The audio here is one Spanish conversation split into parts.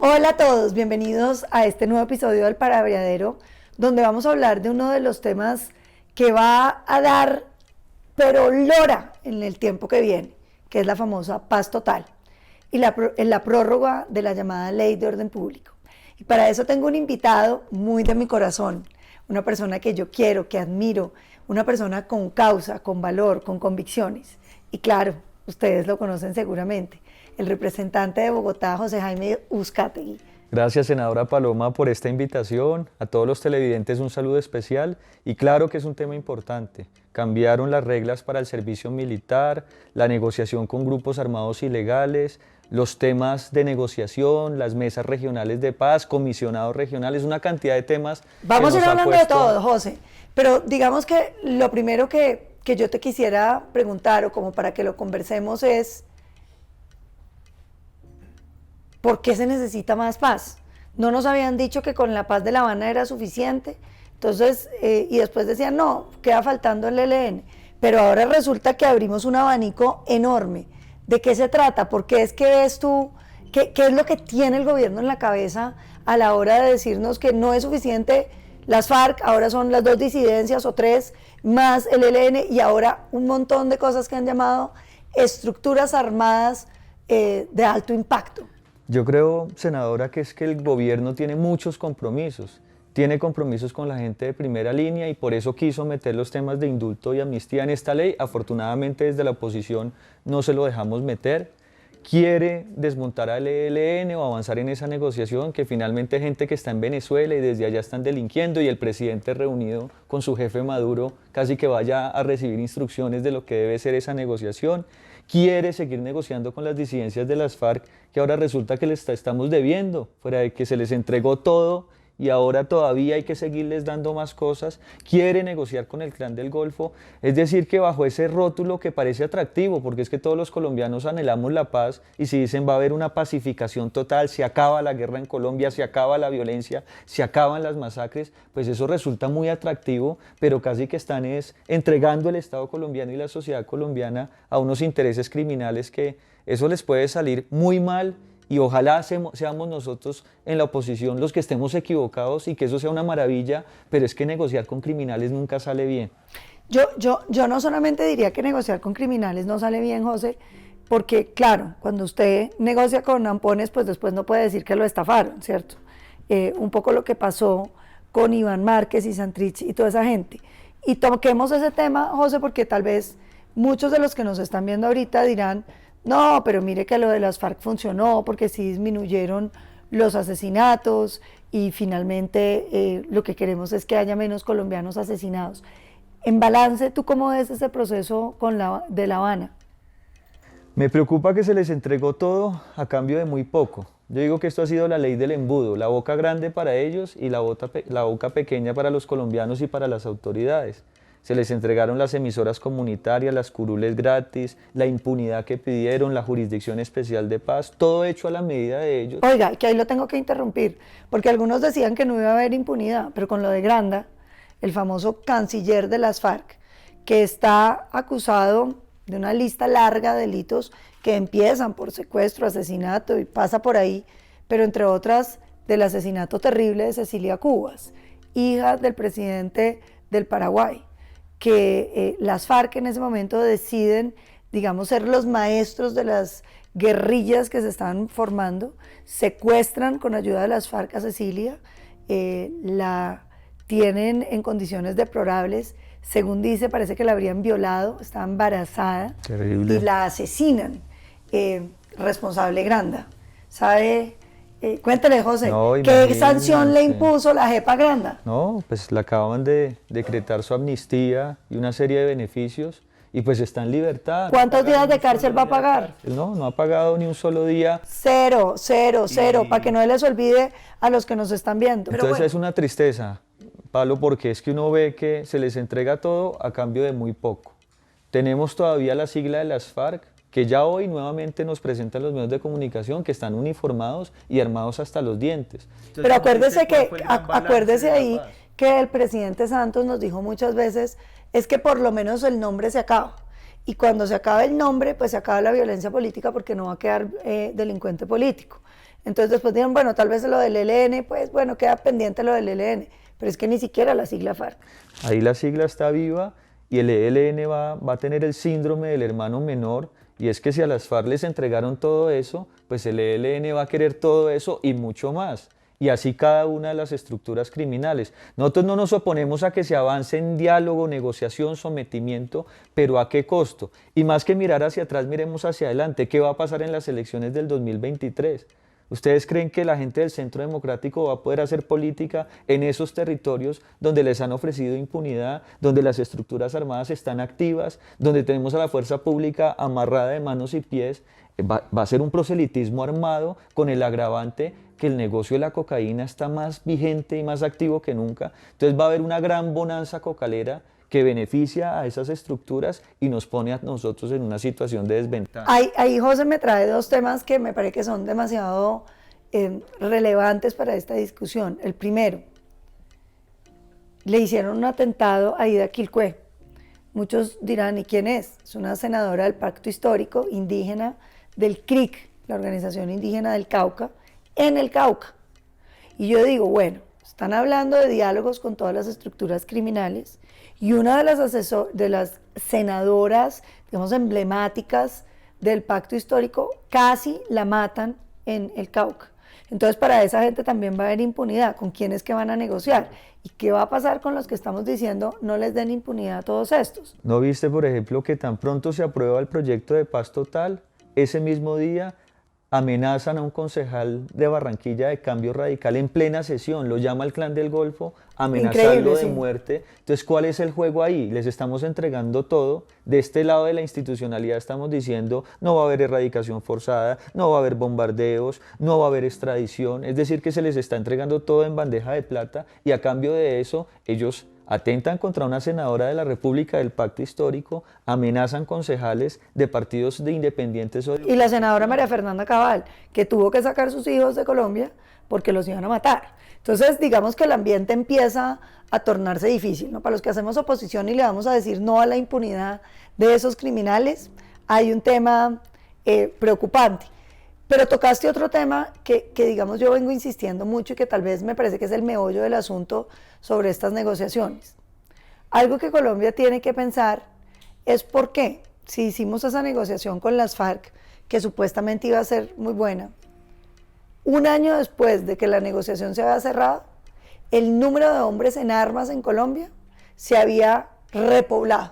Hola a todos, bienvenidos a este nuevo episodio del Parabriadero, donde vamos a hablar de uno de los temas que va a dar, pero lora en el tiempo que viene, que es la famosa paz total y la prórroga de la llamada Ley de Orden Público. Y para eso tengo un invitado muy de mi corazón, una persona que yo quiero, que admiro, una persona con causa, con valor, con convicciones. Y claro, ustedes lo conocen seguramente, el representante de Bogotá, José Jaime Uzcategui. Gracias, senadora Paloma, por esta invitación. A todos los televidentes un saludo especial y claro que es un tema importante. Cambiaron las reglas para el servicio militar, la negociación con grupos armados ilegales, los temas de negociación, las mesas regionales de paz, comisionados regionales, una cantidad de temas. Vamos a ir hablando de todo, José, pero digamos que lo primero que yo te quisiera preguntar o como para que lo conversemos es ¿por qué se necesita más paz? No nos habían dicho que con la paz de La Habana era suficiente, entonces, y después decían, no, queda faltando el ELN, pero ahora resulta que abrimos un abanico enorme. ¿De qué se trata? ¿Por qué es que ves tú, qué es lo que tiene el gobierno en la cabeza a la hora de decirnos que no es suficiente las FARC, ahora son las dos disidencias o tres, más el ELN y ahora un montón de cosas que han llamado estructuras armadas de alto impacto? Yo creo, senadora, que es que el gobierno tiene muchos compromisos. Tiene compromisos con la gente de primera línea y por eso quiso meter los temas de indulto y amnistía en esta ley. Afortunadamente desde la oposición no se lo dejamos meter. Quiere desmontar al ELN o avanzar en esa negociación, que finalmente hay gente que está en Venezuela y desde allá están delinquiendo y el presidente reunido con su jefe Maduro casi que vaya a recibir instrucciones de lo que debe ser esa negociación. Quiere seguir negociando con las disidencias de las FARC, que ahora resulta que les estamos debiendo, fuera de que se les entregó todo y ahora todavía hay que seguirles dando más cosas. Quiere negociar con el Clan del Golfo, es decir, que bajo ese rótulo que parece atractivo, porque es que todos los colombianos anhelamos la paz, y si dicen va a haber una pacificación total, se acaba la guerra en Colombia, se acaba la violencia, se acaban las masacres, pues eso resulta muy atractivo, pero casi que están entregando el Estado colombiano y la sociedad colombiana a unos intereses criminales que eso les puede salir muy mal. Y ojalá seamos nosotros en la oposición los que estemos equivocados y que eso sea una maravilla, pero es que negociar con criminales nunca sale bien. Yo no solamente diría que negociar con criminales no sale bien, José, porque claro, cuando usted negocia con ampones, pues después no puede decir que lo estafaron, ¿cierto? Un poco lo que pasó con Iván Márquez y Santrich y toda esa gente. Y toquemos ese tema, José, porque tal vez muchos de los que nos están viendo ahorita dirán, no, pero mire que lo de las FARC funcionó porque sí disminuyeron los asesinatos y finalmente lo que queremos es que haya menos colombianos asesinados. En balance, ¿tú cómo ves ese proceso de La Habana? Me preocupa que se les entregó todo a cambio de muy poco. Yo digo que esto ha sido la ley del embudo, la boca grande para ellos y la boca pequeña para los colombianos y para las autoridades. Se les entregaron las emisoras comunitarias, las curules gratis, la impunidad que pidieron, la jurisdicción especial de paz, todo hecho a la medida de ellos. Oiga, que ahí lo tengo que interrumpir, porque algunos decían que no iba a haber impunidad, pero con lo de Granda, el famoso canciller de las FARC, que está acusado de una lista larga de delitos que empiezan por secuestro, asesinato y pasa por ahí, pero entre otras del asesinato terrible de Cecilia Cubas, hija del presidente del Paraguay, que las FARC en ese momento deciden, digamos, ser los maestros de las guerrillas que se están formando, secuestran con ayuda de las FARC a Cecilia, la tienen en condiciones deplorables, según dice, parece que la habrían violado, estaba embarazada. Terrible. Y la asesinan, responsable Granda. ¿Sabe? Cuéntale, José, No, ¿qué sanción le impuso la JEP a Granda? No, pues le acaban de decretar su amnistía y una serie de beneficios y pues está en libertad. ¿Cuántos días de cárcel va a pagar? No, no ha pagado ni un solo día. Cero, para que no les olvide a los que nos están viendo. Entonces bueno, es una tristeza, Pablo, porque es que uno ve que se les entrega todo a cambio de muy poco. Tenemos todavía la sigla de las FARC, que ya hoy nuevamente nos presentan los medios de comunicación que están uniformados y armados hasta los dientes. Pero acuérdese ahí que el presidente Santos nos dijo muchas veces, es que por lo menos el nombre se acaba. Y cuando se acaba el nombre, pues se acaba la violencia política porque no va a quedar delincuente político. Entonces después dijeron, bueno, tal vez lo del ELN, pues bueno, queda pendiente lo del ELN, pero es que ni siquiera la sigla FARC. Ahí la sigla está viva y el ELN va a tener el síndrome del hermano menor, y es que si a las FARC les entregaron todo eso, pues el ELN va a querer todo eso y mucho más. Y así cada una de las estructuras criminales. Nosotros no nos oponemos a que se avance en diálogo, negociación, sometimiento, pero ¿a qué costo? Y más que mirar hacia atrás, miremos hacia adelante. ¿Qué va a pasar en las elecciones del 2023? ¿Ustedes creen que la gente del Centro Democrático va a poder hacer política en esos territorios donde les han ofrecido impunidad, donde las estructuras armadas están activas, donde tenemos a la fuerza pública amarrada de manos y pies? Va a ser un proselitismo armado con el agravante que el negocio de la cocaína está más vigente y más activo que nunca. Entonces va a haber una gran bonanza cocalera que beneficia a esas estructuras y nos pone a nosotros en una situación de desventaja. Ahí José me trae dos temas que me parece que son demasiado relevantes para esta discusión. El primero, le hicieron un atentado a Ida Quilcué. Muchos dirán, ¿y quién es? Es una senadora del Pacto Histórico Indígena del CRIC, la Organización Indígena del Cauca, en el Cauca. Y yo digo, bueno, están hablando de diálogos con todas las estructuras criminales y una de las senadoras, digamos, emblemáticas del Pacto Histórico casi la matan en el Cauca. Entonces para esa gente también va a haber impunidad. ¿Con quiénes que van a negociar? ¿Y qué va a pasar con los que estamos diciendo no les den impunidad a todos estos? ¿No viste, por ejemplo, que tan pronto se aprueba el proyecto de paz total, ese mismo día amenazan a un concejal de Barranquilla de Cambio Radical en plena sesión, lo llama el Clan del Golfo, amenazarlo de muerte? Entonces, ¿cuál es el juego ahí? Les estamos entregando todo. De este lado de la institucionalidad estamos diciendo no va a haber erradicación forzada, no va a haber bombardeos, no va a haber extradición, es decir, que se les está entregando todo en bandeja de plata y a cambio de eso ellos atentan contra una senadora de la República del Pacto Histórico, amenazan concejales de partidos de independientes. Y la senadora María Fernanda Cabal, que tuvo que sacar sus hijos de Colombia porque los iban a matar. Entonces, digamos que el ambiente empieza a tornarse difícil, ¿no? Para los que hacemos oposición y le vamos a decir no a la impunidad de esos criminales, hay un tema preocupante. Pero tocaste otro tema que digamos yo vengo insistiendo mucho y que tal vez me parece que es el meollo del asunto sobre estas negociaciones. Algo que Colombia tiene que pensar es por qué, si hicimos esa negociación con las FARC, que supuestamente iba a ser muy buena, un año después de que la negociación se había cerrado, el número de hombres en armas en Colombia se había repoblado.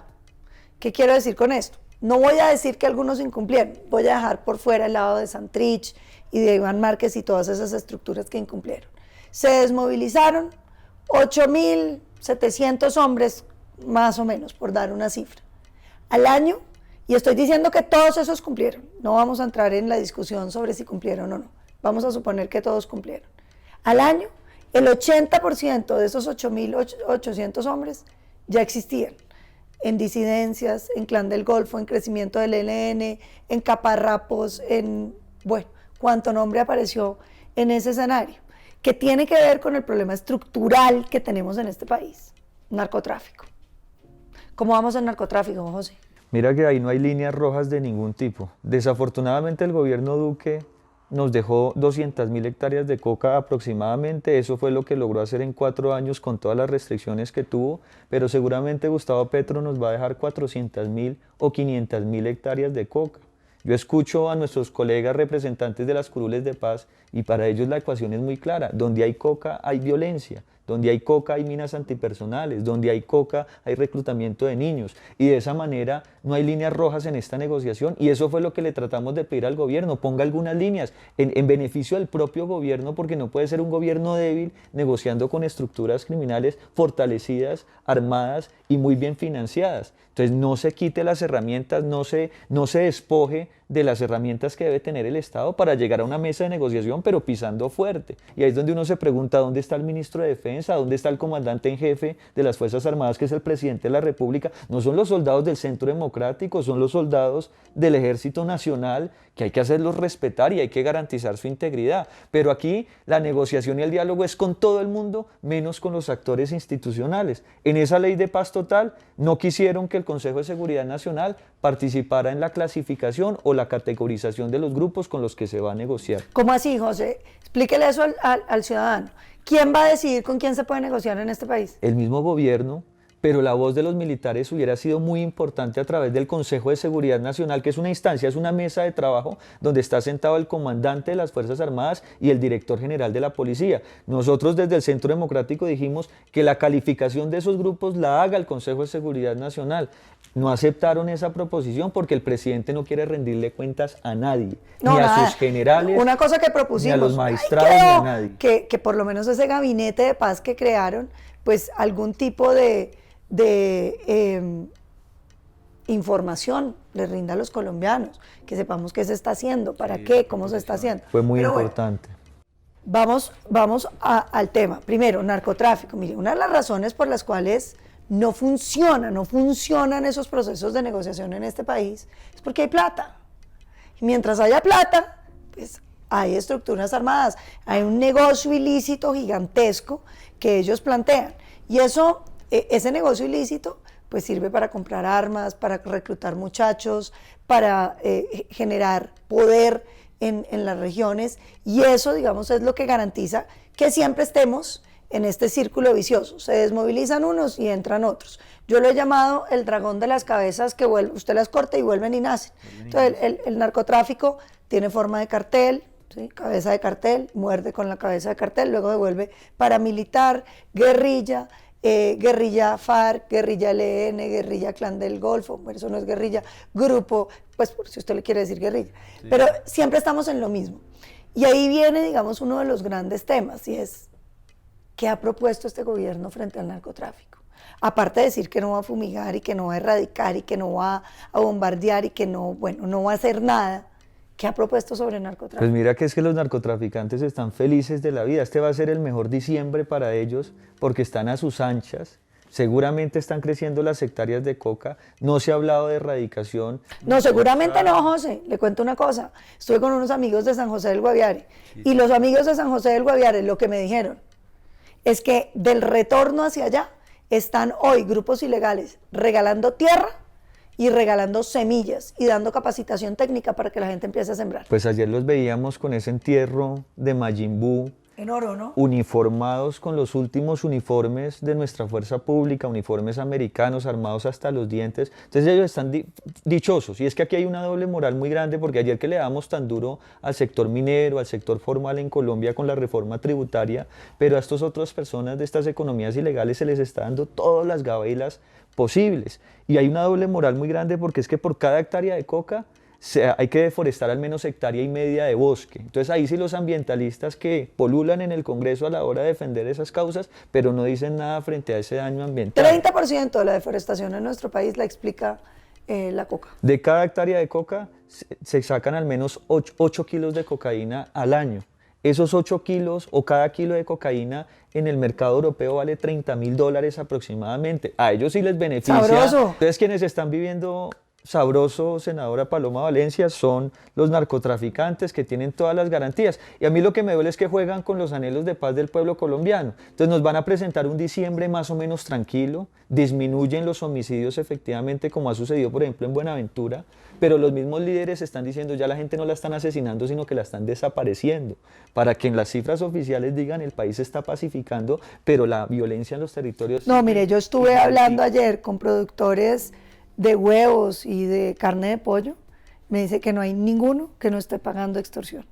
¿Qué quiero decir con esto? No voy a decir que algunos incumplieron, voy a dejar por fuera el lado de Santrich y de Iván Márquez y todas esas estructuras que incumplieron. Se desmovilizaron 8.700 hombres, más o menos, por dar una cifra. Al año, y estoy diciendo que todos esos cumplieron, no vamos a entrar en la discusión sobre si cumplieron o no, vamos a suponer que todos cumplieron. Al año, el 80% de esos 8.800 hombres ya existían. En disidencias, en Clan del Golfo, en crecimiento del ELN, en caparrapos, en, bueno, cuánto nombre apareció en ese escenario, que tiene que ver con el problema estructural que tenemos en este país, narcotráfico. ¿Cómo vamos en narcotráfico, José? Mira que ahí no hay líneas rojas de ningún tipo. Desafortunadamente el gobierno Duque nos dejó 200.000 hectáreas de coca aproximadamente, eso fue lo que logró hacer en 4 años con todas las restricciones que tuvo, pero seguramente Gustavo Petro nos va a dejar 400.000 o 500.000 hectáreas de coca. Yo escucho a nuestros colegas representantes de las curules de paz y para ellos la ecuación es muy clara, donde hay coca hay violencia. Donde hay coca hay minas antipersonales, donde hay coca hay reclutamiento de niños y de esa manera no hay líneas rojas en esta negociación y eso fue lo que le tratamos de pedir al gobierno, ponga algunas líneas en beneficio del propio gobierno porque no puede ser un gobierno débil negociando con estructuras criminales fortalecidas, armadas y muy bien financiadas. Entonces no se quite las herramientas, no se despoje de las herramientas que debe tener el Estado para llegar a una mesa de negociación, pero pisando fuerte. Y ahí es donde uno se pregunta dónde está el ministro de Defensa, dónde está el comandante en jefe de las Fuerzas Armadas, que es el presidente de la República. No son los soldados del Centro Democrático, son los soldados del Ejército Nacional, que hay que hacerlos respetar y hay que garantizar su integridad. Pero aquí la negociación y el diálogo es con todo el mundo, menos con los actores institucionales. En esa ley de paz total no quisieron que el el Consejo de Seguridad Nacional participara en la clasificación o la categorización de los grupos con los que se va a negociar. ¿Cómo así, José? Explíquele eso al ciudadano. ¿Quién va a decidir con quién se puede negociar en este país? El mismo gobierno, pero la voz de los militares hubiera sido muy importante a través del Consejo de Seguridad Nacional, que es una instancia, es una mesa de trabajo donde está sentado el comandante de las Fuerzas Armadas y el director general de la policía. Nosotros desde el Centro Democrático dijimos que la calificación de esos grupos la haga el Consejo de Seguridad Nacional. No aceptaron esa proposición porque el presidente no quiere rendirle cuentas a nadie, No, ni a nada. sus generales, Una cosa que propusimos, ni a los magistrados, ay, ni creo a nadie. que por lo menos ese gabinete de paz que crearon, pues algún tipo de información le rinda a los colombianos, que sepamos qué se está haciendo, para qué, cómo se está haciendo. Fue muy Pero importante. bueno, vamos al tema. Primero, narcotráfico. Mire, una de las razones por las cuales no funcionan esos procesos de negociación en este país es porque hay plata. Y mientras haya plata, pues hay estructuras armadas, hay un negocio ilícito gigantesco que ellos plantean. Y eso, ese negocio ilícito, pues sirve para comprar armas, para reclutar muchachos, para generar poder en las regiones, y eso, digamos, es lo que garantiza que siempre estemos en este círculo vicioso. Se desmovilizan unos y entran otros. Yo lo he llamado el dragón de las cabezas, que usted las corta y vuelven y nacen. Entonces, el narcotráfico tiene forma de cartel, ¿sí? Cabeza de cartel, muerde con la cabeza de cartel, luego devuelve paramilitar, guerrilla, guerrilla FARC, guerrilla ELN, guerrilla Clan del Golfo, bueno, eso no es guerrilla, grupo, pues por si usted le quiere decir guerrilla, sí. Pero siempre estamos en lo mismo. Y ahí viene, digamos, uno de los grandes temas, y es, ¿qué ha propuesto este gobierno frente al narcotráfico? Aparte de decir que no va a fumigar y que no va a erradicar y que no va a bombardear y que no, bueno, no va a hacer nada, ¿qué ha propuesto sobre el narcotráfico? Pues mira que es que los narcotraficantes están felices de la vida. Este va a ser el mejor diciembre para ellos porque están a sus anchas. Seguramente están creciendo las hectáreas de coca. No se ha hablado de erradicación. No, seguramente no, José. Le cuento una cosa. Estuve con unos amigos de San José del Guaviare. Y los amigos de San José del Guaviare lo que me dijeron es que del retorno hacia allá están hoy grupos ilegales regalando tierra y regalando semillas y dando capacitación técnica para que la gente empiece a sembrar. Pues ayer los veíamos con ese entierro de Majin Buu, en oro, ¿no? Uniformados con los últimos uniformes de nuestra fuerza pública, uniformes americanos, armados hasta los dientes. Entonces ellos están dichosos. Y es que aquí hay una doble moral muy grande, porque ayer que le damos tan duro al sector minero, al sector formal en Colombia con la reforma tributaria, pero a estas otras personas de estas economías ilegales se les está dando todas las gabelas posibles. Y hay una doble moral muy grande, porque es que por cada hectárea de coca hay que deforestar al menos 1,5 hectáreas de bosque. Entonces ahí sí los ambientalistas que polulan en el Congreso a la hora de defender esas causas, pero no dicen nada frente a ese daño ambiental. 30% de la deforestación en nuestro país la explica la coca. De cada hectárea de coca se sacan al menos 8 kilos de cocaína al año. Esos 8 kilos o cada kilo de cocaína en el mercado europeo vale $30.000 aproximadamente. A ellos sí les beneficia. ¡Sabroso! Entonces quienes están viviendo sabroso, senadora Paloma Valencia, son los narcotraficantes que tienen todas las garantías. Y a mí lo que me duele es que juegan con los anhelos de paz del pueblo colombiano. Entonces nos van a presentar un diciembre más o menos tranquilo, disminuyen los homicidios efectivamente, como ha sucedido por ejemplo en Buenaventura, pero los mismos líderes están diciendo ya la gente no la están asesinando, sino que la están desapareciendo, para que en las cifras oficiales digan el país se está pacificando, pero la violencia en los territorios... No, mire, yo estuve hablando ayer con productores de huevos y de carne de pollo, me dice que no hay ninguno que no esté pagando extorsión.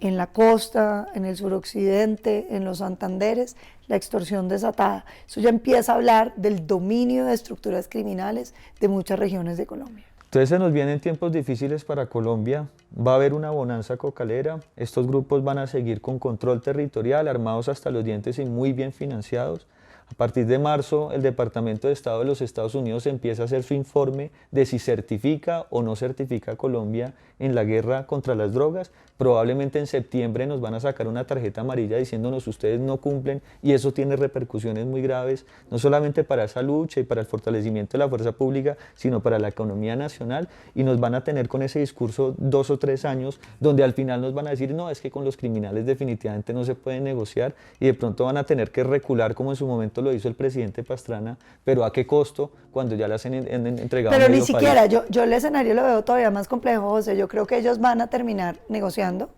En la costa, en el suroccidente, en los Santanderes, la extorsión desatada. Eso ya empieza a hablar del dominio de estructuras criminales de muchas regiones de Colombia. Entonces se nos vienen tiempos difíciles para Colombia, va a haber una bonanza cocalera, estos grupos van a seguir con control territorial, armados hasta los dientes y muy bien financiados. A partir de marzo, el Departamento de Estado de los Estados Unidos empieza a hacer su informe de si certifica o no certifica a Colombia en la guerra contra las drogas. Probablemente en septiembre nos van a sacar una tarjeta amarilla diciéndonos ustedes no cumplen, y eso tiene repercusiones muy graves, no solamente para esa lucha y para el fortalecimiento de la fuerza pública, sino para la economía nacional, y nos van a tener con ese discurso 2 o 3 años, donde al final nos van a decir no, es que con los criminales definitivamente no se puede negociar, y de pronto van a tener que recular como en su momento momento lo hizo el presidente Pastrana, pero ¿a qué costo cuando ya las han entregado? Pero ni siquiera, yo el escenario lo veo todavía más complejo, José. Yo creo que ellos van a terminar negociando,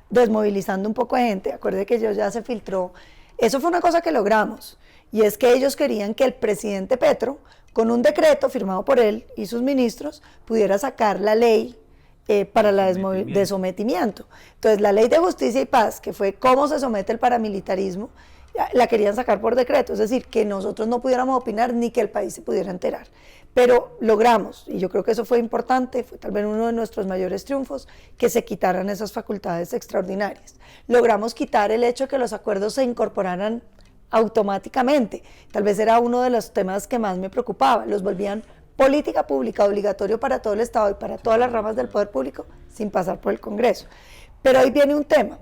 desmovilizando un poco de gente. Acuerde que ya se filtró. Eso fue una cosa que logramos, y es que ellos querían que el presidente Petro, con un decreto firmado por él y sus ministros, pudiera sacar la ley para de sometimiento. Entonces, la ley de justicia y paz, que fue cómo se somete el paramilitarismo, la querían sacar por decreto, es decir, que nosotros no pudiéramos opinar ni que el país se pudiera enterar. Pero logramos, y yo creo que eso fue importante, fue tal vez uno de nuestros mayores triunfos, que se quitaran esas facultades extraordinarias. Logramos quitar el hecho de que los acuerdos se incorporaran automáticamente. Tal vez era uno de los temas que más me preocupaba. Los volvían política pública, obligatorio para todo el Estado y para todas las ramas del poder público, sin pasar por el Congreso. Pero ahí viene un tema.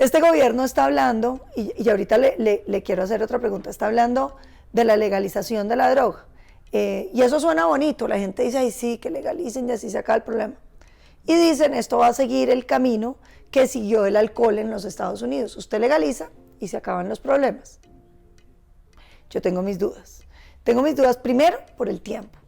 Este gobierno está hablando, y ahorita le quiero hacer otra pregunta, está hablando de la legalización de la droga. Y eso suena bonito, la gente dice, ay sí, que legalicen y así se acaba el problema. Y dicen, esto va a seguir el camino que siguió el alcohol en los Estados Unidos. Usted legaliza y se acaban los problemas. Yo tengo mis dudas. Tengo mis dudas primero por el tiempo.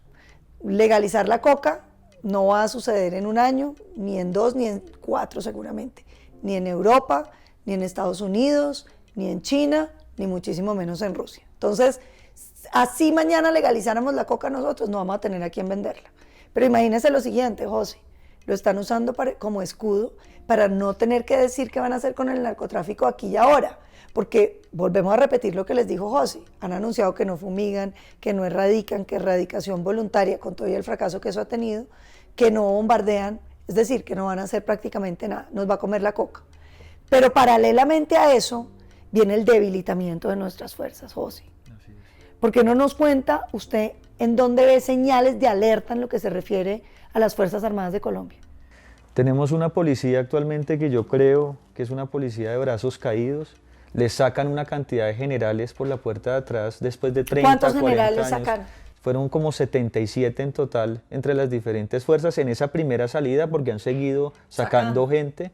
Legalizar la coca no va a suceder en un año, ni en 2, ni en 4 seguramente. Ni en Europa, ni en Estados Unidos, ni en China, ni muchísimo menos en Rusia. Entonces, así mañana legalizáramos la coca nosotros, no vamos a tener a quién venderla. Pero imagínese lo siguiente, José, lo están usando como escudo para no tener que decir qué van a hacer con el narcotráfico aquí y ahora. Porque volvemos a repetir lo que les dijo José, han anunciado que no fumigan, que no erradican, que erradicación voluntaria, con todo el fracaso que eso ha tenido, que no bombardean, es decir, que no van a hacer prácticamente nada, nos va a comer la coca. Pero paralelamente a eso viene el debilitamiento de nuestras fuerzas, José. ¿Por qué no nos cuenta usted en dónde ve señales de alerta en lo que se refiere a las Fuerzas Armadas de Colombia? Tenemos una policía actualmente que yo creo que es una policía de brazos caídos. Les sacan una cantidad de generales por la puerta de atrás después de 30, 40 años. ¿Cuántos generales sacaron? Fueron como 77 en total entre las diferentes fuerzas en esa primera salida, porque han seguido sacando gente.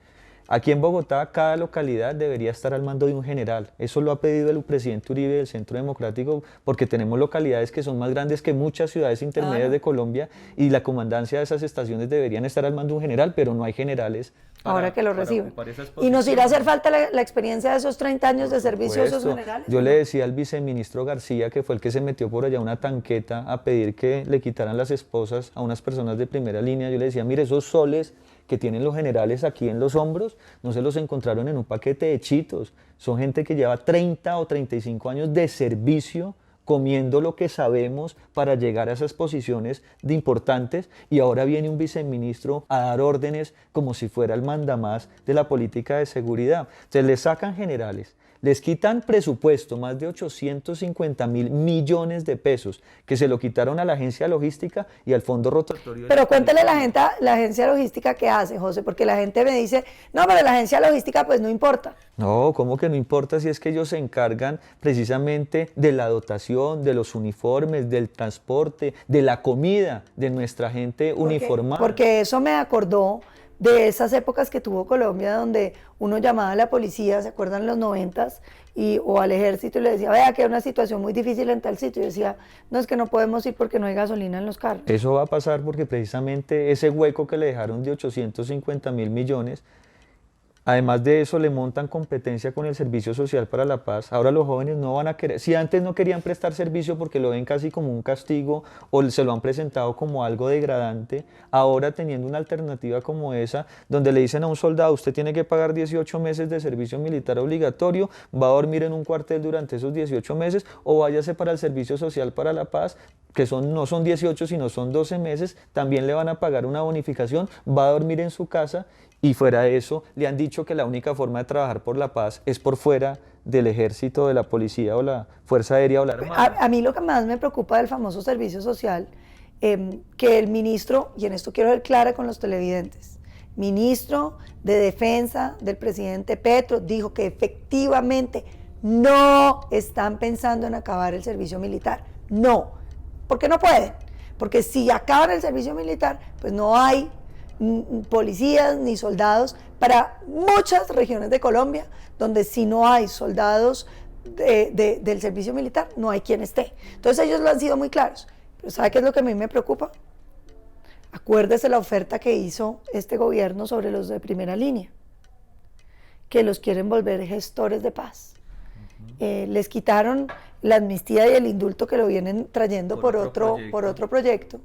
Aquí en Bogotá, cada localidad debería estar al mando de un general. Eso lo ha pedido el presidente Uribe del Centro Democrático, porque tenemos localidades que son más grandes que muchas ciudades intermedias de Colombia, y la comandancia de esas estaciones deberían estar al mando de un general, pero no hay generales. Ahora que lo reciben. ¿Y nos irá a hacer falta la experiencia de esos 30 años de servicio de esos generales? Yo le decía al viceministro García, que fue el que se metió por allá una tanqueta a pedir que le quitaran las esposas a unas personas de primera línea, yo le decía, mire, esos soles que tienen los generales aquí en los hombros, no se los encontraron en un paquete de chitos, son gente que lleva 30 o 35 años de servicio comiendo lo que sabemos para llegar a esas posiciones de importantes, y ahora viene un viceministro a dar órdenes como si fuera el mandamás de la política de seguridad. Se les sacan generales, les quitan presupuesto, más de 850.000 millones de pesos, que se lo quitaron a la agencia logística y al fondo rotatorio. Pero cuéntale a la agencia logística qué hace, José, porque la gente me dice, no, pero la agencia logística pues no importa. No, ¿cómo que no importa si es que ellos se encargan precisamente de la dotación, de los uniformes, del transporte, de la comida de nuestra gente uniformada? Porque eso me acordó de esas épocas que tuvo Colombia, donde uno llamaba a la policía, ¿se acuerdan los 90s? O al ejército, y le decía, vea que hay una situación muy difícil en tal sitio, y decía, no, es que no podemos ir porque no hay gasolina en los carros. Eso va a pasar porque precisamente ese hueco que le dejaron de 850.000 millones, además de eso le montan competencia con el Servicio Social para la Paz. Ahora los jóvenes no van a querer, si antes no querían prestar servicio porque lo ven casi como un castigo o se lo han presentado como algo degradante, ahora teniendo una alternativa como esa, donde le dicen a un soldado, usted tiene que pagar 18 meses de servicio militar obligatorio, va a dormir en un cuartel durante esos 18 meses o váyase para el Servicio Social para la Paz, que no son 18 sino son 12 meses, también le van a pagar una bonificación, va a dormir en su casa. Y fuera de eso, le han dicho que la única forma de trabajar por la paz es por fuera del ejército, de la policía o la Fuerza Aérea o la Armada. A mí lo que más me preocupa del famoso servicio social, que el ministro, y en esto quiero ser clara con los televidentes, ministro de Defensa del presidente Petro, dijo que efectivamente no están pensando en acabar el servicio militar. No, porque no pueden. Porque si acaban el servicio militar, pues no hay policías ni soldados para muchas regiones de Colombia, donde si no hay soldados del servicio militar, no hay quien esté. Entonces ellos lo han sido muy claros. Pero ¿sabe qué es lo que a mí me preocupa? Acuérdese la oferta que hizo este gobierno sobre los de primera línea, que los quieren volver gestores de paz. Les quitaron la amnistía y el indulto que lo vienen trayendo por otro proyecto,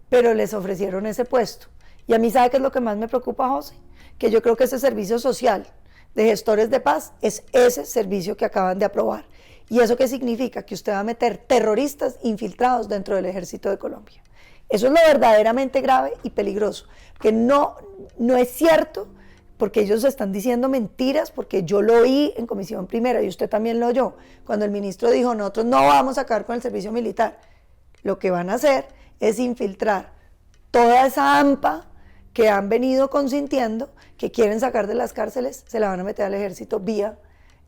pero les ofrecieron ese puesto. Y a mí, ¿sabe qué es lo que más me preocupa, José? Que yo creo que ese servicio social de gestores de paz es ese servicio que acaban de aprobar. ¿Y eso qué significa? Que usted va a meter terroristas infiltrados dentro del Ejército de Colombia. Eso es lo verdaderamente grave y peligroso, que no es cierto, porque ellos están diciendo mentiras, porque yo lo oí en Comisión Primera y usted también lo oyó, cuando el ministro dijo, nosotros no vamos a acabar con el servicio militar. Lo que van a hacer es infiltrar toda esa AMPA que han venido consintiendo, que quieren sacar de las cárceles, se la van a meter al ejército vía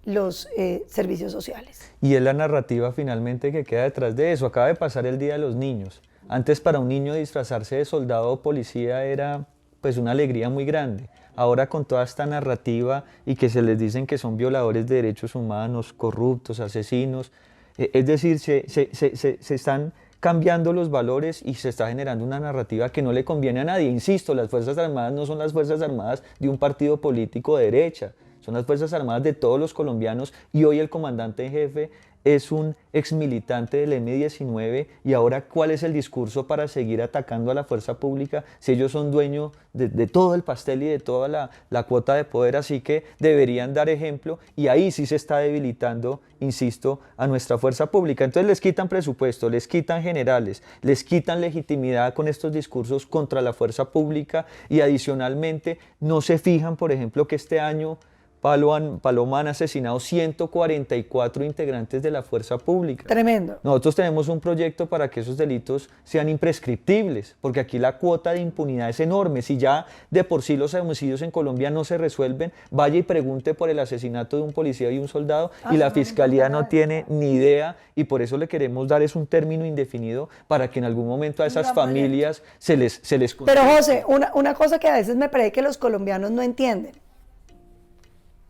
los servicios sociales. Y es la narrativa finalmente que queda detrás de eso. Acaba de pasar el Día de los Niños. Antes para un niño disfrazarse de soldado o policía era pues una alegría muy grande. Ahora con toda esta narrativa y que se les dicen que son violadores de derechos humanos, corruptos, asesinos, es decir, se están cambiando los valores y se está generando una narrativa que no le conviene a nadie. Insisto, las Fuerzas Armadas no son las Fuerzas Armadas de un partido político de derecha, son las Fuerzas Armadas de todos los colombianos y hoy el comandante en jefe es un exmilitante del M-19 y ahora ¿cuál es el discurso para seguir atacando a la fuerza pública si ellos son dueños de todo el pastel y de toda la cuota de poder? Así que deberían dar ejemplo y ahí sí se está debilitando, insisto, a nuestra fuerza pública. Entonces les quitan presupuesto, les quitan generales, les quitan legitimidad con estos discursos contra la fuerza pública y adicionalmente no se fijan, por ejemplo, que este año Paloma han asesinado 144 integrantes de la fuerza pública. Tremendo. Nosotros tenemos un proyecto para que esos delitos sean imprescriptibles, porque aquí la cuota de impunidad es enorme. Si ya de por sí los homicidios en Colombia no se resuelven, vaya y pregunte por el asesinato de un policía y un soldado y la fiscalía no tiene ni idea y por eso le queremos dar es un término indefinido para que en algún momento a esas familias se les Pero José, una cosa que a veces me parece que los colombianos no entienden.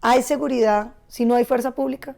¿Hay seguridad si no hay fuerza pública?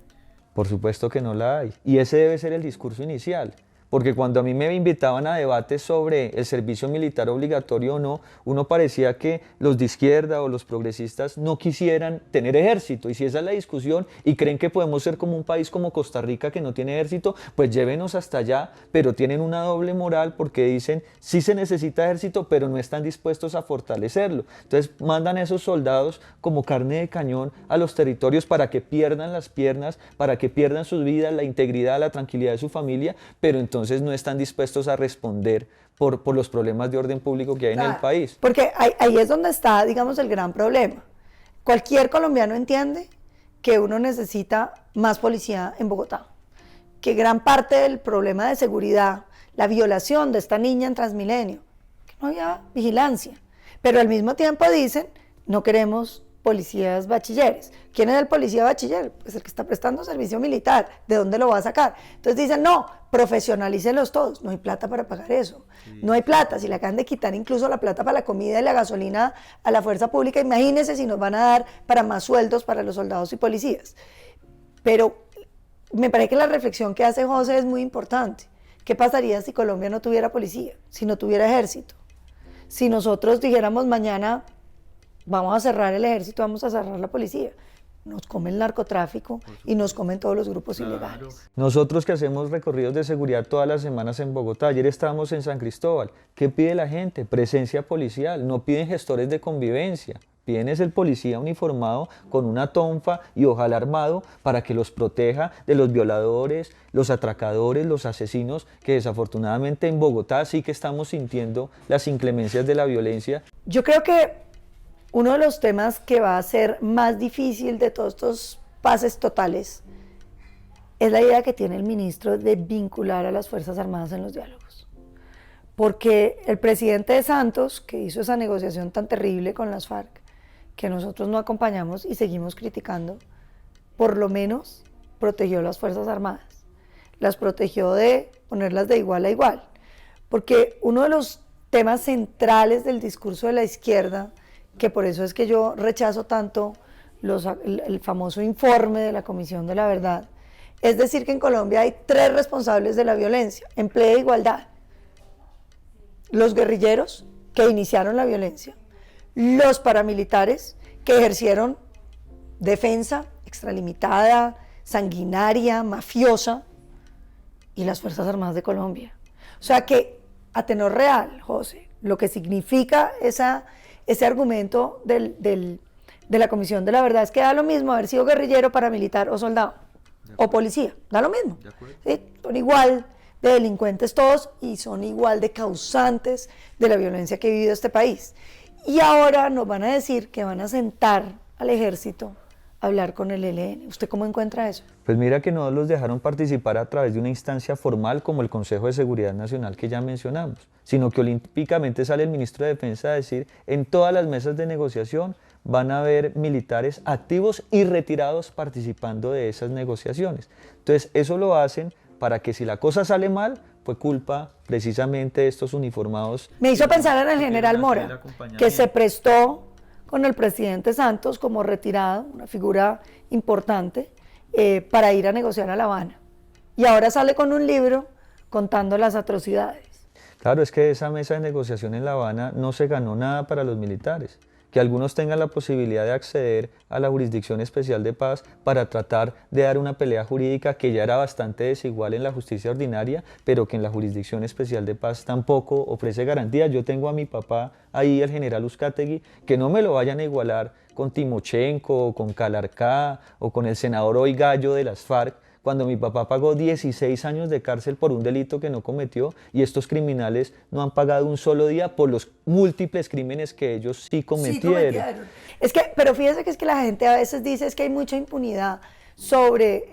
Por supuesto que no la hay. Y ese debe ser el discurso inicial. Porque cuando a mí me invitaban a debates sobre el servicio militar obligatorio o no, uno parecía que los de izquierda o los progresistas no quisieran tener ejército. Y si esa es la discusión y creen que podemos ser como un país como Costa Rica que no tiene ejército, pues llévenos hasta allá, pero tienen una doble moral porque dicen sí se necesita ejército, pero no están dispuestos a fortalecerlo. Entonces mandan a esos soldados como carne de cañón a los territorios para que pierdan las piernas, para que pierdan sus vidas, la integridad, la tranquilidad de su familia, pero entonces no están dispuestos a responder por los problemas de orden público que hay en el país. Porque ahí es donde está, digamos, el gran problema. Cualquier colombiano entiende que uno necesita más policía en Bogotá, que gran parte del problema de seguridad, la violación de esta niña en Transmilenio, que no había vigilancia, pero al mismo tiempo dicen, no queremos policías bachilleres. ¿Quién es el policía bachiller? Pues el que está prestando servicio militar. ¿De dónde lo va a sacar? Entonces dicen, no, profesionalícenlos todos. No hay plata para pagar eso. Sí. No hay plata. Si le acaban de quitar incluso la plata para la comida y la gasolina a la fuerza pública, imagínense si nos van a dar para más sueldos para los soldados y policías. Pero me parece que la reflexión que hace José es muy importante. ¿Qué pasaría si Colombia no tuviera policía? Si no tuviera ejército. Si nosotros dijéramos mañana, vamos a cerrar el ejército, vamos a cerrar la policía. Nos come el narcotráfico y nos comen todos los grupos ilegales. Nosotros que hacemos recorridos de seguridad todas las semanas en Bogotá, ayer estábamos en San Cristóbal, ¿qué pide la gente? Presencia policial, no piden gestores de convivencia. Piden es el policía uniformado con una tonfa y ojalá armado para que los proteja de los violadores, los atracadores, los asesinos, que desafortunadamente en Bogotá sí que estamos sintiendo las inclemencias de la violencia. Yo creo que uno de los temas que va a ser más difícil de todos estos pases totales es la idea que tiene el ministro de vincular a las Fuerzas Armadas en los diálogos. Porque el presidente de Santos, que hizo esa negociación tan terrible con las FARC, que nosotros no acompañamos y seguimos criticando, por lo menos protegió a las Fuerzas Armadas. Las protegió de ponerlas de igual a igual. Porque uno de los temas centrales del discurso de la izquierda, que por eso es que yo rechazo tanto el famoso informe de la Comisión de la Verdad, es decir que en Colombia hay 3 responsables de la violencia, en plena igualdad. Los guerrilleros, que iniciaron la violencia, los paramilitares, que ejercieron defensa extralimitada, sanguinaria, mafiosa, y las Fuerzas Armadas de Colombia. O sea que, a tenor real, José, lo que significa ese argumento de la Comisión de la Verdad es que da lo mismo haber sido guerrillero, paramilitar o soldado, o policía, da lo mismo. ¿Sí? Son igual de delincuentes todos y son igual de causantes de la violencia que ha vivido este país. Y ahora nos van a decir que van a sentar al ejército a hablar con el ELN. ¿Usted cómo encuentra eso? Pues mira que no los dejaron participar a través de una instancia formal como el Consejo de Seguridad Nacional que ya mencionamos, sino que olímpicamente sale el ministro de Defensa a decir en todas las mesas de negociación van a haber militares activos y retirados participando de esas negociaciones. Entonces eso lo hacen para que si la cosa sale mal, fue culpa precisamente de estos uniformados. Me hizo pensar en el general Mora, que se prestó con el presidente Santos como retirado, una figura importante, para ir a negociar a La Habana. Y ahora sale con un libro contando las atrocidades. Claro, es que esa mesa de negociación en La Habana no se ganó nada para los militares. Que algunos tengan la posibilidad de acceder a la Jurisdicción Especial de Paz para tratar de dar una pelea jurídica que ya era bastante desigual en la justicia ordinaria, pero que en la Jurisdicción Especial de Paz tampoco ofrece garantía. Yo tengo a mi papá ahí, el general Uzcategui, que no me lo vayan a igualar con Timochenko, o con Calarcá, o con el senador hoy Gallo de las FARC, cuando mi papá pagó 16 años de cárcel por un delito que no cometió y estos criminales no han pagado un solo día por los múltiples crímenes que ellos sí cometieron. Es que, pero fíjese que es que la gente a veces dice es que hay mucha impunidad sobre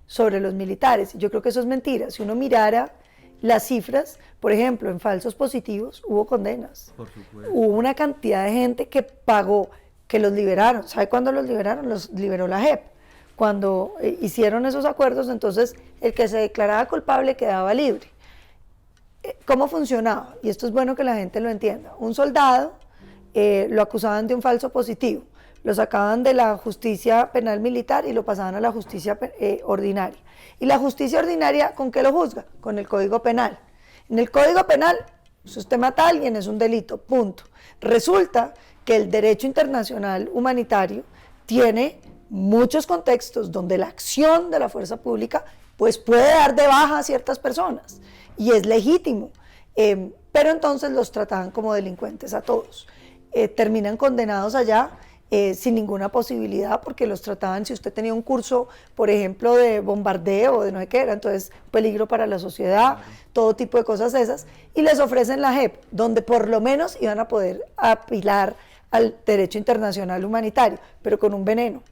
los militares. Yo creo que eso es mentira. Si uno mirara las cifras, por ejemplo, en falsos positivos hubo condenas. Por supuesto. Hubo una cantidad de gente que pagó, que los liberaron. ¿Sabe cuándo los liberaron? Los liberó la JEP. Cuando hicieron esos acuerdos, entonces el que se declaraba culpable quedaba libre. ¿Cómo funcionaba? Y esto es bueno que la gente lo entienda. Un soldado lo acusaban de un falso positivo, lo sacaban de la justicia penal militar y lo pasaban a la justicia ordinaria. ¿Y la justicia ordinaria con qué lo juzga? Con el Código Penal. En el Código Penal, si usted mata a alguien es un delito, punto. Resulta que el derecho internacional humanitario tiene muchos contextos donde la acción de la fuerza pública pues puede dar de baja a ciertas personas y es legítimo, pero entonces los trataban como delincuentes a todos. Terminan condenados allá sin ninguna posibilidad porque los trataban, si usted tenía un curso, por ejemplo, de bombardeo o de no sé qué, era entonces peligro para la sociedad, todo tipo de cosas esas, y les ofrecen la JEP, donde por lo menos iban a poder apilar al derecho internacional humanitario, pero con un veneno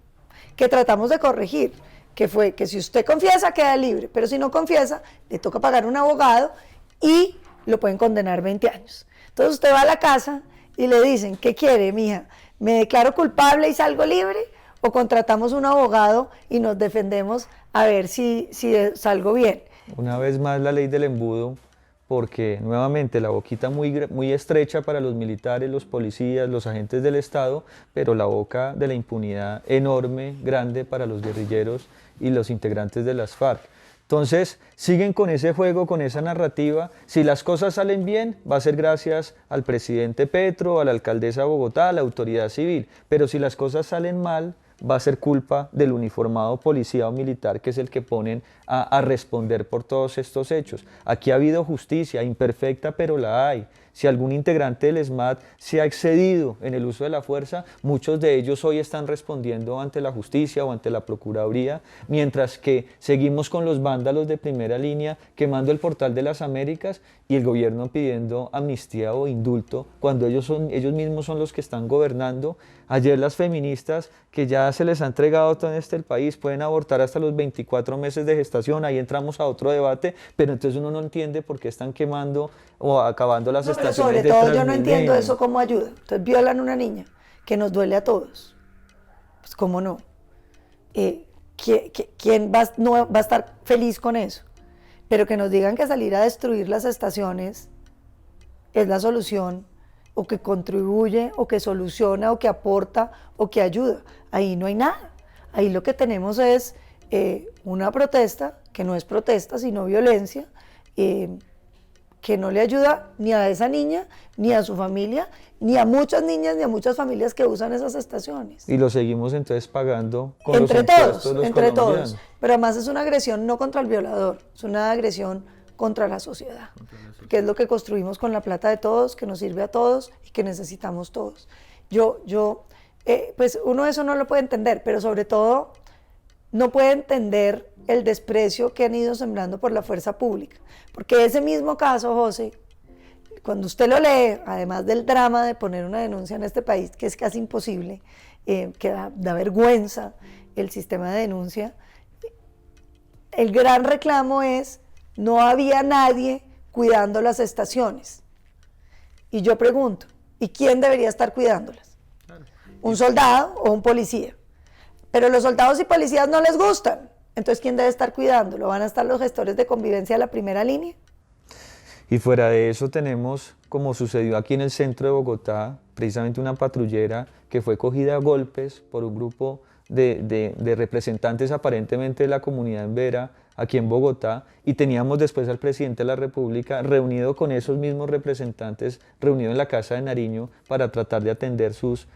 que tratamos de corregir, que fue que si usted confiesa queda libre, pero si no confiesa le toca pagar un abogado y lo pueden condenar 20 años. Entonces usted va a la casa y le dicen, ¿qué quiere, mija? ¿Me declaro culpable y salgo libre? ¿O contratamos un abogado y nos defendemos a ver si salgo bien? Una vez más la ley del embudo, porque nuevamente la boquita muy estrecha para los militares, los policías, los agentes del Estado, pero la boca de la impunidad enorme, grande para los guerrilleros y los integrantes de las FARC. Entonces, siguen con ese juego, con esa narrativa. Si las cosas salen bien, va a ser gracias al presidente Petro, a la alcaldesa de Bogotá, a la autoridad civil. Pero si las cosas salen mal, va a ser culpa del uniformado policía o militar, que es el que ponen a responder por todos estos hechos. Aquí ha habido justicia, imperfecta, pero la hay. Si algún integrante del ESMAD se ha excedido en el uso de la fuerza, muchos de ellos hoy están respondiendo ante la justicia o ante la Procuraduría, mientras que seguimos con los vándalos de primera línea quemando el Portal de las Américas y el gobierno pidiendo amnistía o indulto cuando ellos mismos son los que están gobernando. Ayer las feministas, que ya se les ha entregado todo en el país, pueden abortar hasta los 24 meses de gestación. Ahí entramos a otro debate, pero entonces uno no entiende por qué están quemando o acabando las estaciones de Transmilenio. Sobre todo yo no entiendo eso cómo ayuda. Entonces violan a una niña que nos duele a todos. Pues cómo no. ¿Quién no va a estar feliz con eso? Pero que nos digan que salir a destruir las estaciones es la solución, o que contribuye, o que soluciona, o que aporta, o que ayuda. Ahí no hay nada. Ahí lo que tenemos es una protesta que no es protesta, sino violencia, que no le ayuda ni a esa niña, ni a su familia, ni a muchas niñas, ni a muchas familias que usan esas estaciones. Y lo seguimos entonces pagando con Entre los impuestos todos, de los entre colombianos. todos. Pero además es una agresión no contra el violador, es una agresión contra la sociedad, que es lo que construimos con la plata de todos, que nos sirve a todos y que necesitamos todos. Pues uno eso no lo puede entender, pero sobre todo no puede entender el desprecio que han ido sembrando por la fuerza pública. Porque ese mismo caso, José, cuando usted lo lee, además del drama de poner una denuncia en este país, que es casi imposible, que da vergüenza el sistema de denuncia, el gran reclamo es, no había nadie cuidando las estaciones. Y yo pregunto, ¿y quién debería estar cuidándolas? ¿Un soldado o un policía? Pero los soldados y policías no les gustan. Entonces, ¿quién debe estar cuidándolo? ¿Van a estar los gestores de convivencia a la primera línea? Y fuera de eso tenemos, como sucedió aquí en el centro de Bogotá, precisamente una patrullera que fue cogida a golpes por un grupo de representantes aparentemente de la comunidad en Vera, aquí en Bogotá, y teníamos después al presidente de la República reunido con esos mismos representantes, reunido en la Casa de Nariño para tratar de atender sus...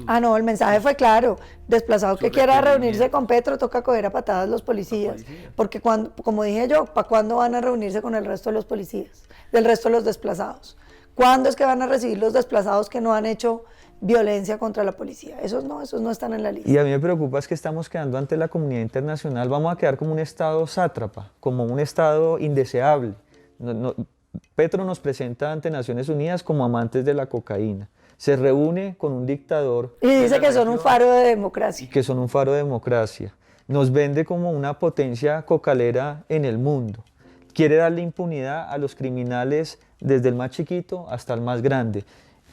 Ah, no, el mensaje fue claro. Desplazado que quiera reunirse con Petro, toca coger a patadas los policías. Porque, cuando, como dije yo, ¿para cuándo van a reunirse con el resto de los policías? Del resto de los desplazados. ¿Cuándo es que van a recibir los desplazados que no han hecho violencia contra la policía? Esos no están en la lista. Y a mí me preocupa es que estamos quedando ante la comunidad internacional, vamos a quedar como un estado sátrapa, como un estado indeseable. Petro nos presenta ante Naciones Unidas como amantes de la cocaína. Se reúne con un dictador. Y dice que son un faro de democracia. Que son un faro de democracia. Nos vende como una potencia cocalera en el mundo. Quiere darle impunidad a los criminales desde el más chiquito hasta el más grande.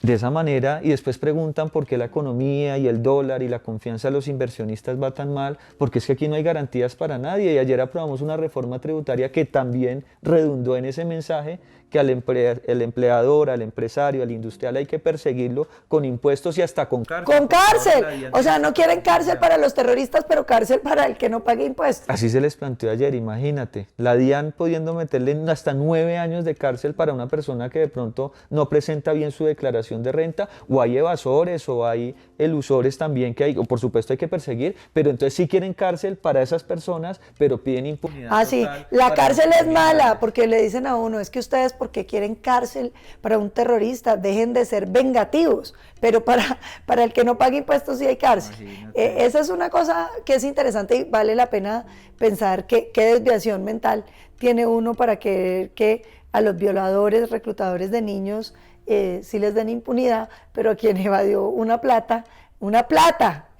De esa manera, y después preguntan por qué la economía y el dólar y la confianza de los inversionistas va tan mal, porque es que aquí no hay garantías para nadie. Y ayer aprobamos una reforma tributaria que también redundó en ese mensaje que al empleador, al empresario, al industrial hay que perseguirlo con impuestos y hasta con cárcel. ¡Con cárcel! O sea, no quieren cárcel para los terroristas, pero cárcel para el que no pague impuestos. Así se les planteó ayer, imagínate. La DIAN pudiendo meterle hasta 9 años de cárcel para una persona que de pronto no presenta bien su declaración de renta, o hay evasores o hay elusores también que hay, o por supuesto hay que perseguir, pero entonces sí quieren cárcel para esas personas, pero piden impunidad. Ah, sí, la cárcel es mala porque le dicen a uno, es que ustedes porque quieren cárcel para un terrorista, dejen de ser vengativos, pero para el que no pague impuestos sí hay cárcel. Esa es una cosa que es interesante y vale la pena pensar qué desviación mental tiene uno para querer que a los violadores, reclutadores de niños, sí les den impunidad, pero a quien evadió una plata,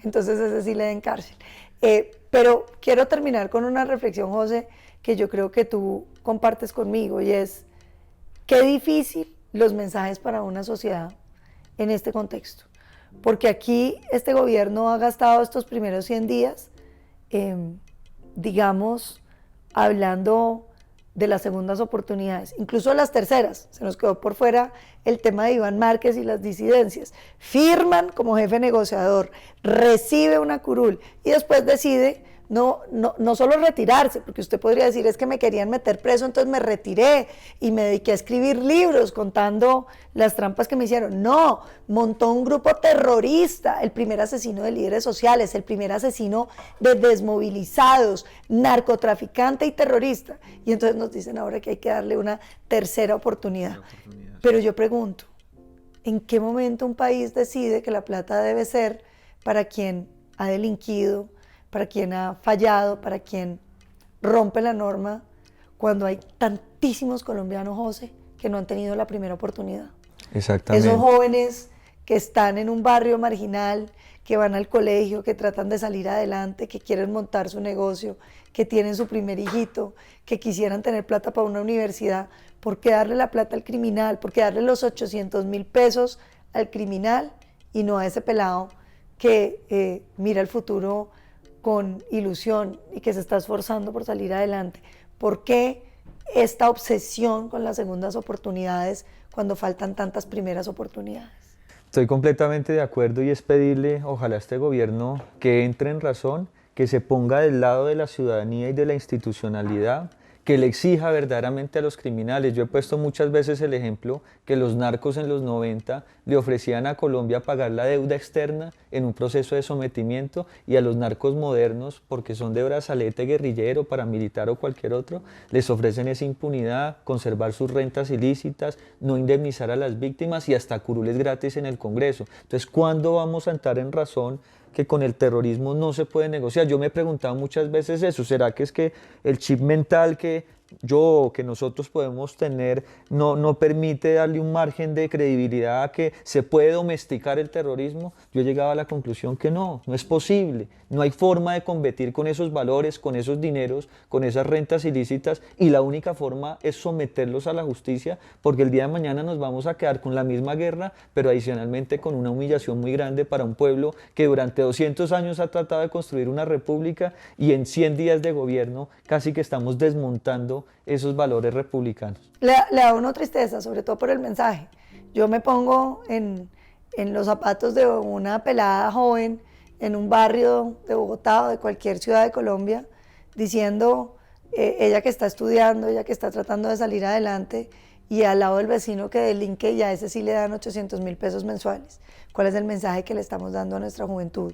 entonces ese sí le den cárcel. Pero quiero terminar con una reflexión, José, que yo creo que tú compartes conmigo, y es, qué difícil los mensajes para una sociedad en este contexto. Porque aquí este gobierno ha gastado estos primeros 100 días, digamos, hablando de las segundas oportunidades, incluso las terceras. Se nos quedó por fuera el tema de Iván Márquez y las disidencias. Firman como jefe negociador, recibe una curul y después decide no solo retirarse, porque usted podría decir, es que me querían meter preso, entonces me retiré y me dediqué a escribir libros contando las trampas que me hicieron. No, montó un grupo terrorista, el primer asesino de líderes sociales, el primer asesino de desmovilizados, narcotraficante y terrorista. Y entonces nos dicen ahora que hay que darle una tercera oportunidad. Pero yo pregunto, ¿en qué momento un país decide que la plata debe ser para quien ha delinquido, para quien ha fallado, para quien rompe la norma, cuando hay tantísimos colombianos, José, que no han tenido la primera oportunidad? Exactamente. Esos jóvenes que están en un barrio marginal, que van al colegio, que tratan de salir adelante, que quieren montar su negocio, que tienen su primer hijito, que quisieran tener plata para una universidad. ¿Por qué darle la plata al criminal? ¿Por qué darle los 800.000 pesos al criminal y no a ese pelado que mira el futuro con ilusión y que se está esforzando por salir adelante? ¿Por qué esta obsesión con las segundas oportunidades cuando faltan tantas primeras oportunidades? Estoy completamente de acuerdo y es pedirle, ojalá a este gobierno que entre en razón, que se ponga del lado de la ciudadanía y de la institucionalidad, que le exija verdaderamente a los criminales. Yo he puesto muchas veces el ejemplo que los narcos en los 90 le ofrecían a Colombia pagar la deuda externa en un proceso de sometimiento, y a los narcos modernos, porque son de brazalete guerrillero, paramilitar o cualquier otro, les ofrecen esa impunidad, conservar sus rentas ilícitas, no indemnizar a las víctimas y hasta curules gratis en el Congreso. Entonces, ¿cuándo vamos a entrar en razón que con el terrorismo no se puede negociar? Yo me he preguntado muchas veces eso. ¿Será que es que el chip mental que nosotros podemos tener no permite darle un margen de credibilidad a que se puede domesticar el terrorismo? Yo he llegado a la conclusión que no es posible. No hay forma de competir con esos valores, con esos dineros, con esas rentas ilícitas, y la única forma es someterlos a la justicia, porque el día de mañana nos vamos a quedar con la misma guerra, pero adicionalmente con una humillación muy grande para un pueblo que durante 200 años ha tratado de construir una república, y en 100 días de gobierno casi que estamos desmontando esos valores republicanos. Le da uno tristeza, sobre todo por el mensaje. Yo me pongo en los zapatos de una pelada joven en un barrio de Bogotá o de cualquier ciudad de Colombia, diciendo, ella que está estudiando, ella que está tratando de salir adelante, y al lado del vecino que delinque y a ese sí le dan 800.000 pesos mensuales. ¿Cuál es el mensaje que le estamos dando a nuestra juventud?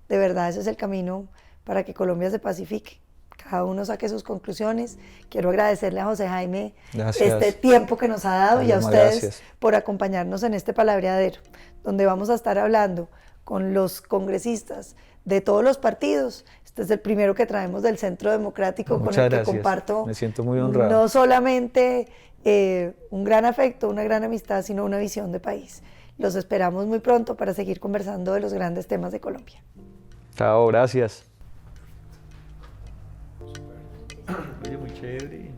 De verdad, ese es el camino para que Colombia se pacifique. Cada uno saque sus conclusiones. Quiero agradecerle a José Jaime este tiempo que nos ha dado, y a ustedes por acompañarnos en este palabreadero, donde vamos a estar hablando con los congresistas de todos los partidos. Este es el primero que traemos del Centro Democrático, con el que comparto, me siento muy honrado, no solamente un gran afecto, una gran amistad, sino una visión de país. Los esperamos muy pronto para seguir conversando de los grandes temas de Colombia. Chao, gracias. Oye, muy chévere.